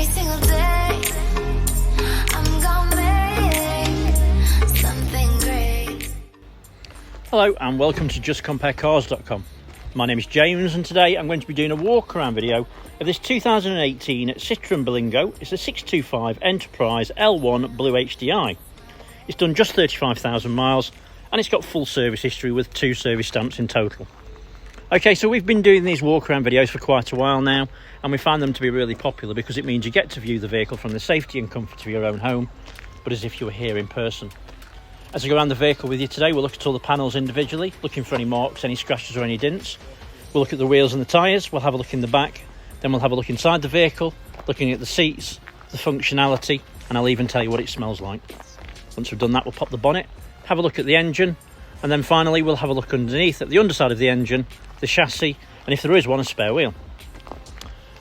single day. I'm gonna make something great. Hello and welcome to justcomparecars.com. My name is James and today I'm going to be doing a walk around video of this 2018 Citroen Berlingo. It's a 625 Enterprise L1 Blue HDI. It's done just 35,000 miles and it's got full service history with 2 service stamps in total. Okay, so we've been doing these walk around videos for quite a while now and we find them to be really popular because it means you get to view the vehicle from the safety and comfort of your own home, but as if you were here in person. As I go around the vehicle with you today, we'll look at all the panels individually, looking for any marks, any scratches or any dents. We'll look at the wheels and the tyres, we'll have a look in the back, then we'll have a look inside the vehicle, looking at the seats, the functionality, and I'll even tell you what it smells like. Once we've done that, we'll pop the bonnet, have a look at the engine, and then finally we'll have a look underneath at the underside of the engine, the chassis, and if there is one, a spare wheel.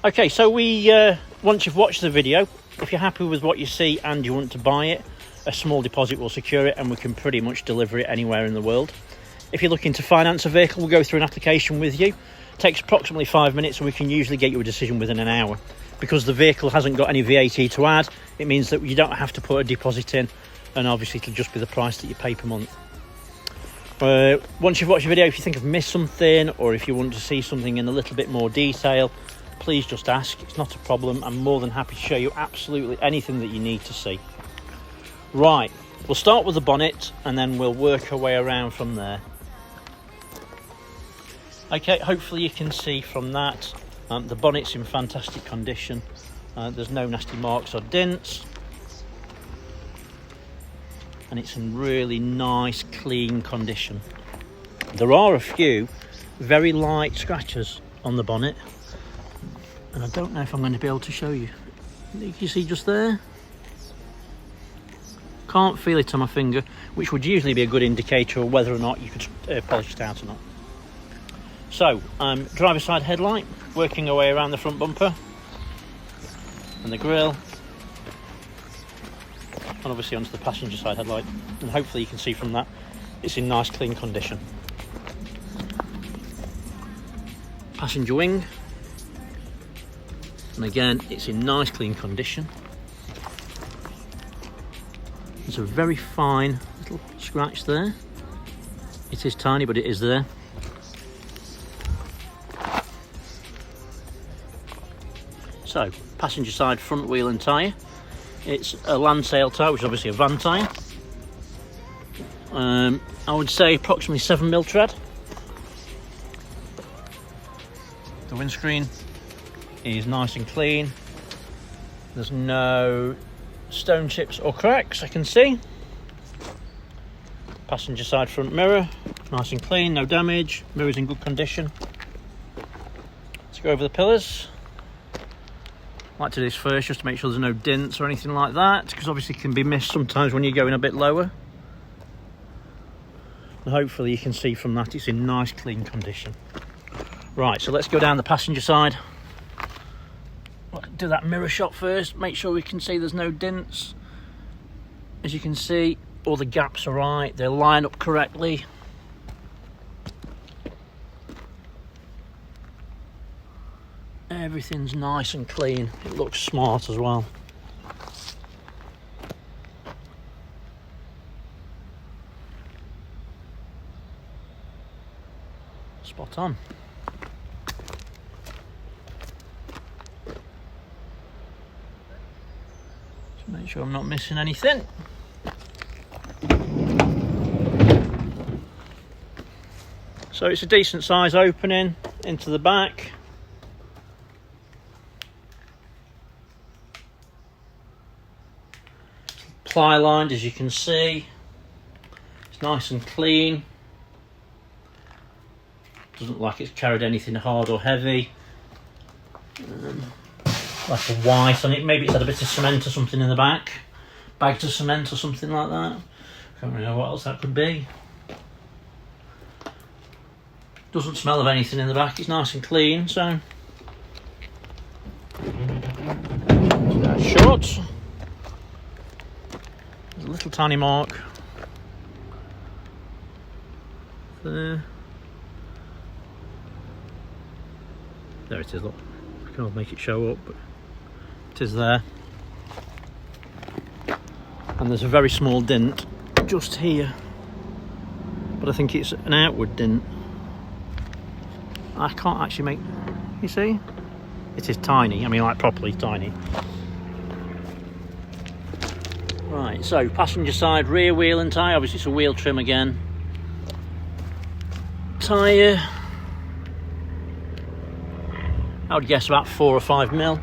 Okay, so once you've watched the video, if you're happy with what you see and you want to buy it, a small deposit will secure it and we can pretty much deliver it anywhere in the world. If you're looking to finance a vehicle, we'll go through an application with you. It takes approximately 5 minutes and we can usually get you a decision within an hour. Because the vehicle hasn't got any VAT to add, it means that you don't have to put a deposit in, and obviously it'll just be the price that you pay per month. Once you've watched the video, if you think I've missed something or if you want to see something in a little bit more detail, please just ask. It's not a problem. I'm more than happy to show you absolutely anything that you need to see. Right, we'll start with the bonnet and then we'll work our way around from there. Okay, hopefully you can see from that the bonnet's in fantastic condition. There's no nasty marks or dents. And it's in really nice, clean condition. There are a few very light scratches on the bonnet. And I don't know if I'm going to be able to show you. You see just there? Can't feel it on my finger, which would usually be a good indicator of whether or not you could polish it out or not. So, driver's side headlight, working our way around the front bumper and the grille, and obviously onto the passenger side headlight, and hopefully you can see from that it's in nice clean condition. Passenger wing, and again it's in nice clean condition. There's a very fine little scratch there. It is tiny, but it is there. So, passenger side front wheel and tyre. It's a land sail tyre, which is obviously a van tyre. I would say approximately 7mm tread. The windscreen is nice and clean. There's no stone chips or cracks I can see. Passenger side front mirror, nice and clean, no damage. Mirror's in good condition. Let's go over the pillars. I like to do this first just to make sure there's no dents or anything like that, because obviously it can be missed sometimes when you're going a bit lower. And hopefully you can see from that it's in nice clean condition. Right, so let's go down the passenger side. Do that mirror shot first, make sure we can see there's no dents. As you can see, all the gaps are right, they line up correctly. Everything's nice and clean, it looks smart as well. Spot on. Make sure I'm not missing anything. So it's a decent size opening into the back. Ply lined, as you can see. It's nice and clean. Doesn't look like it's carried anything hard or heavy. Like a white on it, maybe it's had a bit of cement or something in the back, bags of cement or something like that. Can't really know what else that could be. Doesn't smell of anything in the back, it's nice and clean, so that's short. There's a little tiny mark there. There it is, look. I can't make it show up, but reflectors there, and there's a very small dent just here, but I think it's an outward dent. I can't actually make, you see, it is tiny, I mean like properly tiny. Right, so passenger side rear wheel and tyre, obviously it's a wheel trim again. Tyre, I would guess about 4 or 5 mil.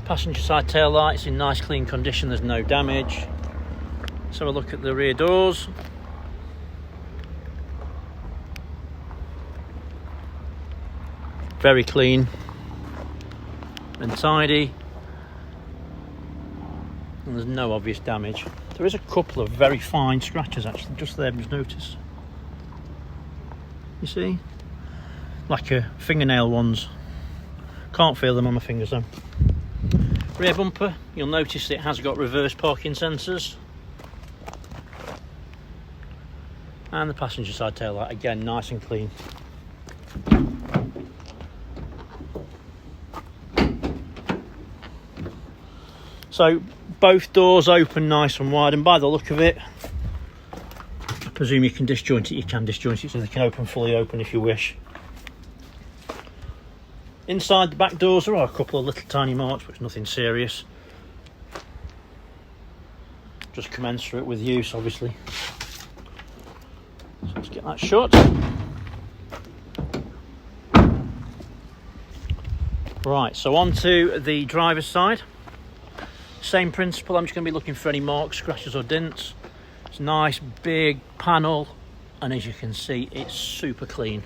Passenger side tail lights in nice clean condition, there's no damage. Let's have a look at the rear doors. Very clean and tidy, and there's no obvious damage. There is a couple of very fine scratches actually, just there, just notice. You see? Like a fingernail ones. Can't feel them on my fingers though. Rear bumper, you'll notice it has got reverse parking sensors. And the passenger side tail light, again, nice and clean. So both doors open nice and wide, and by the look of it, I presume you can disjoint it. You can disjoint it so they can open fully open if you wish. Inside the back doors there are a couple of little tiny marks, but it's nothing serious. Just commensurate with use, obviously. So let's get that shut. Right, so on to the driver's side. Same principle, I'm just going to be looking for any marks, scratches or dents. It's a nice big panel, and as you can see, it's super clean.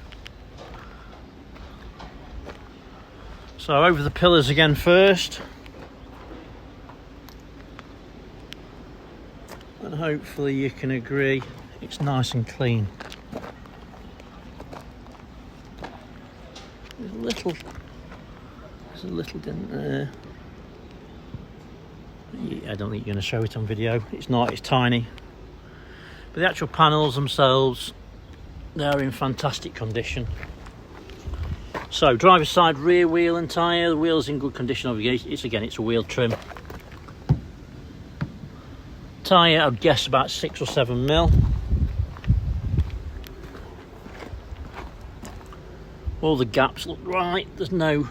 So over the pillars again first, and hopefully you can agree it's nice and clean. There's a little dent there. I don't think you're going to show it on video. It's not, it's tiny. But the actual panels themselves, they're in fantastic condition. So driver's side rear wheel and tyre, the wheel's in good condition. Obviously it's a wheel trim. Tyre, I'd guess about 6 or 7 mil. All the gaps look right. There's no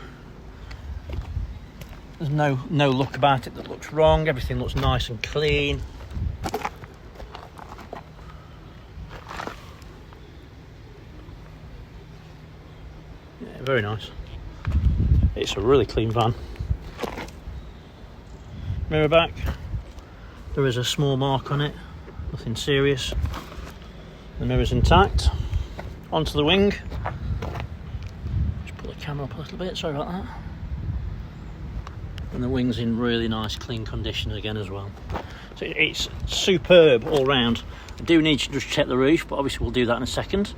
look about it that looks wrong. Everything looks nice and clean. Yeah, very nice. It's a really clean van. Mirror back. There is a small mark on it. Nothing serious. The mirror's intact. Onto the wing. Just put the camera up a little bit. Sorry about that. And the wing's in really nice clean condition again as well. So it's superb all round. I do need to just check the roof, but obviously we'll do that in a second.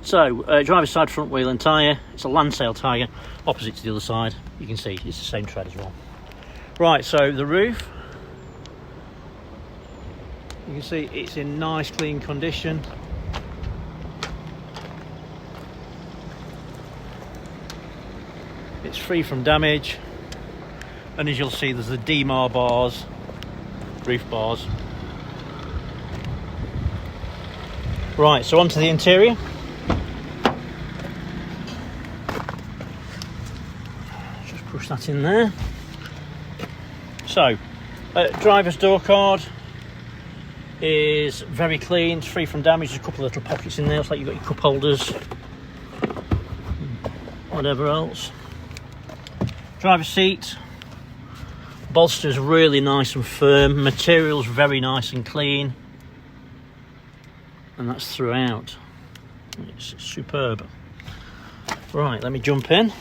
So driver's side front wheel and tyre. It's a Landsail tyre, opposite to the other side. You can see it's the same tread as well. Right, so the roof, you can see it's in nice clean condition. It's free from damage. And as you'll see, there's the DMAR bars, roof bars. Right, so onto the interior. Just push that in there. So, driver's door card is very clean, it's free from damage. There's a couple of little pockets in there, it's like you've got your cup holders, whatever else. Driver's seat. Bolster's really nice and firm, material's very nice and clean, and that's throughout. It's superb. Right, let me jump in.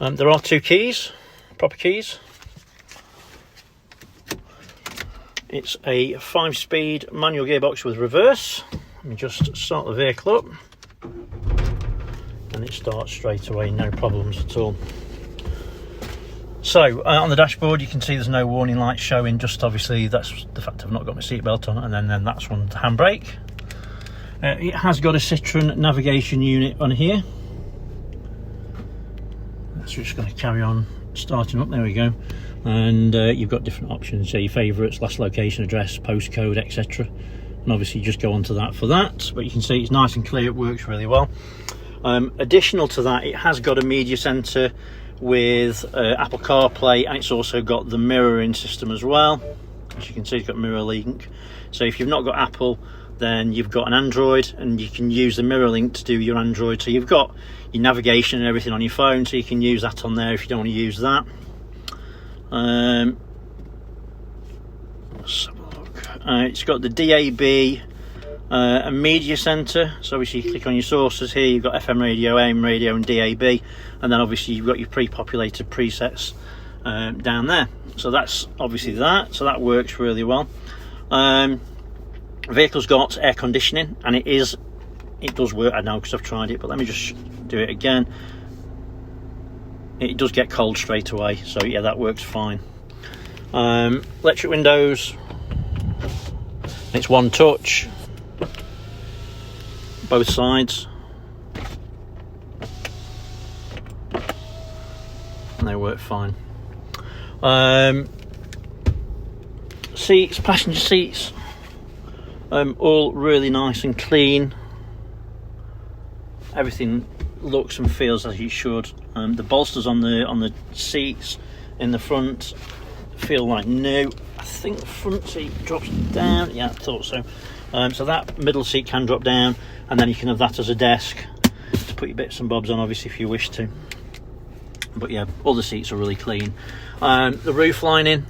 There are 2 keys, proper keys. It's a 5-speed manual gearbox with reverse. Let me just start the vehicle up. And it starts straight away, no problems at all. So on the dashboard you can see there's no warning lights showing, just obviously that's the fact I've not got my seatbelt on, and then that's on the handbrake. It has got a Citroen navigation unit on here. That's just going to carry on starting up. There we go. And you've got different options, so your favourites, last location, address, postcode, etc. And obviously you just go onto that for that. But you can see it's nice and clear, it works really well. Additional to that, it has got a media centre with Apple CarPlay, and it's also got the mirroring system as well. As you can see, it's got mirror link. So if you've not got Apple, then you've got an Android, and you can use the mirror link to do your Android. So you've got your navigation and everything on your phone, so you can use that on there if you don't want to use that. Let's have a look. It's got the DAB a media centre, so obviously you click on your sources here, you've got FM radio, AM radio and DAB, and then obviously you've got your pre-populated presets down there. So that's obviously that, so that works really well. Vehicle's got air conditioning, and it does work. I know because I've tried it, but let me just do it again. It does get cold straight away, so yeah, that works fine. Electric windows, it's one touch, both sides, and they work fine. Seats, passenger seats, all really nice and clean. Everything looks and feels as it should. The bolsters on the seats in the front feel like new. I think the front seat drops down. Yeah, I thought so. So that middle seat can drop down, and then you can have that as a desk to put your bits and bobs on, obviously, if you wish to. But yeah, all the seats are really clean. The roof lining,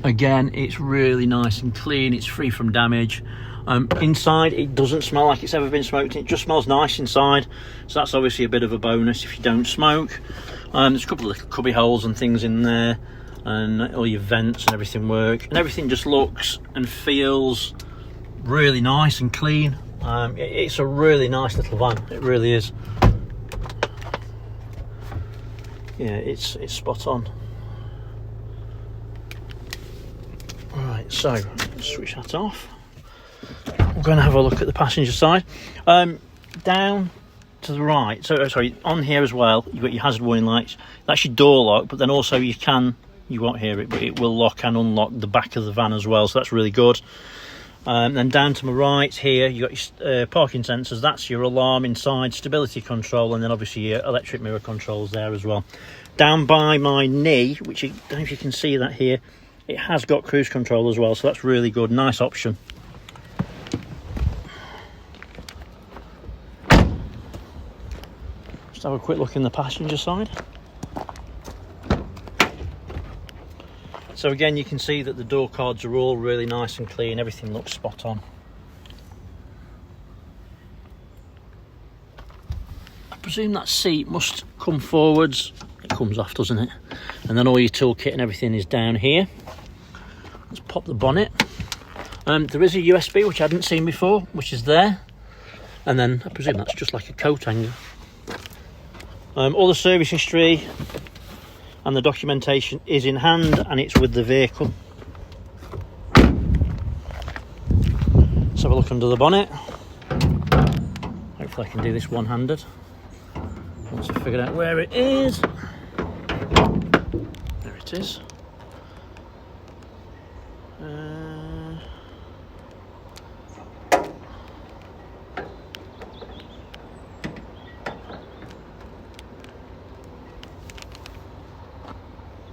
again, it's really nice and clean. It's free from damage. Inside, it doesn't smell like it's ever been smoked. It just smells nice inside, so that's obviously a bit of a bonus if you don't smoke. There's a couple of little cubby holes and things in there, and all your vents and everything work, and everything just looks and feels really nice and clean. It's a really nice little van, it really is. Yeah, it's spot on. Right, so let's switch that off. We're going to have a look at the passenger side. Down to the right, so sorry, on here as well, you've got your hazard warning lights. That's your door lock, but then also you won't hear it, but it will lock and unlock the back of the van as well, so that's really good. Then down to my right here, you've got your parking sensors. That's your alarm inside, stability control, and then obviously your electric mirror controls there as well. Down by my knee, which I don't know if you can see that here, it has got cruise control as well, so that's really good, nice option. Just have a quick look in the passenger side. So again, you can see that the door cards are all really nice and clean, everything looks spot on. I presume that seat must come forwards. It comes off, doesn't it? And then all your toolkit and everything is down here. Let's pop the bonnet. There is a USB, which I hadn't seen before, which is there. And then I presume that's just like a coat hanger. All the service history and the documentation is in hand, and it's with the vehicle. Let's have a look under the bonnet. Hopefully I can do this one-handed once I've figured out where it is. There it is.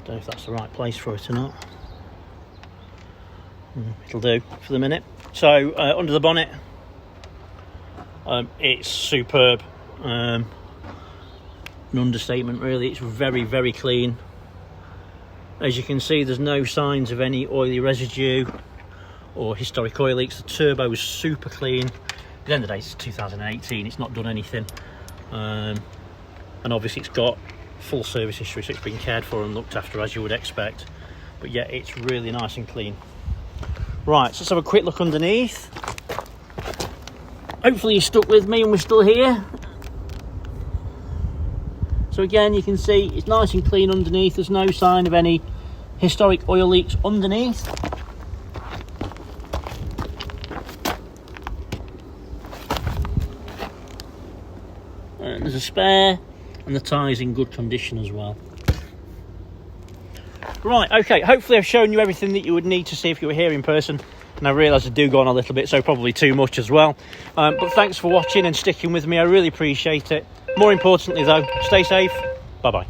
Don't know if that's the right place for it or not. It'll do for the minute. So under the bonnet, it's superb. An understatement really. It's very, very clean. As you can see, there's no signs of any oily residue or historic oil leaks. The turbo is super clean. At the end of the day, it's 2018, it's not done anything. And obviously it's got full service history, so it's been cared for and looked after as you would expect. But yeah, it's really nice and clean. Right, so let's have a quick look underneath. Hopefully you're stuck with me and we're still here. So again, you can see it's nice and clean underneath. There's no sign of any historic oil leaks underneath. There's a spare, and the tyre's in good condition as well. Right, okay, hopefully I've shown you everything that you would need to see if you were here in person. And I realise I do go on a little bit, so probably too much as well. But thanks for watching and sticking with me. I really appreciate it. More importantly though, stay safe. Bye bye.